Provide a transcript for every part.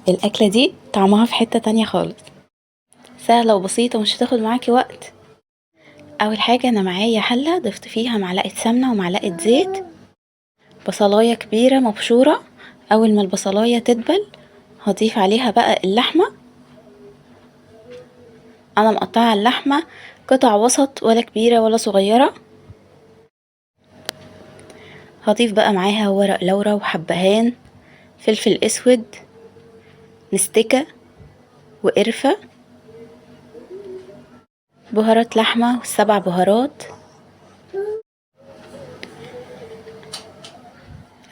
الأكلة دي طعمها في حتة تانية خالص، سهلة وبسيطة ومش هتاخد معاكي وقت. أول حاجة أنا معايا حلة ضفت فيها معلقة سمنة ومعلقة زيت، بصلاية كبيرة مبشورة. أول ما البصلاية تدبل هضيف عليها بقى اللحمة. أنا مقطعة اللحمة قطع وسط، ولا كبيرة ولا صغيرة. هضيف بقى معاها ورق لورا وحبهان، فلفل اسود، مستكة وقرفة، بهارات لحمة والسبع بهارات.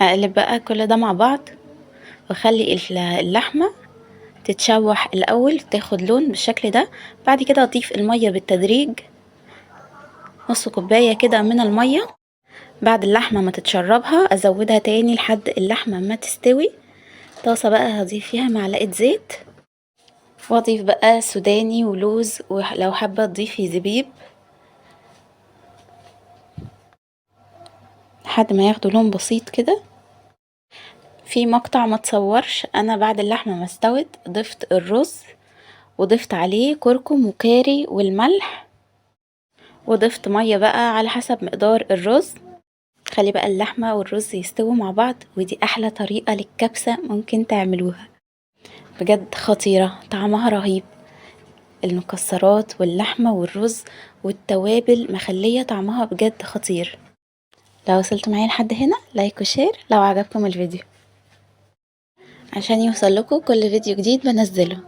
اقلب بقى كل ده مع بعض واخلي اللحمة تتشوح الاول، تاخد لون بالشكل ده. بعد كده اضيف المية بالتدريج، نص كوباية كده من المية. بعد اللحمة ما تتشربها ازودها تاني لحد اللحمة ما تستوي. طاسة بقى هضيف فيها معلقة زيت، واضيف بقى سوداني ولوز، ولو حابة تضيفي زبيب لحد ما ياخدوا لون بسيط كده. في مقطع ما تصورش، انا بعد اللحمة ما استوت ضفت الرز وضفت عليه كركم وكاري والملح، وضفت مية بقى على حسب مقدار الرز. خلي بقى اللحمة والرز يستووا مع بعض، ودي احلى طريقة للكبسة ممكن تعملوها. بجد خطيرة، طعمها رهيب. المكسرات واللحمة والرز والتوابل مخلية طعمها بجد خطير. لو وصلت معايا لحد هنا لايك وشير لو عجبكم الفيديو، عشان يوصل لكم كل فيديو جديد بنزله.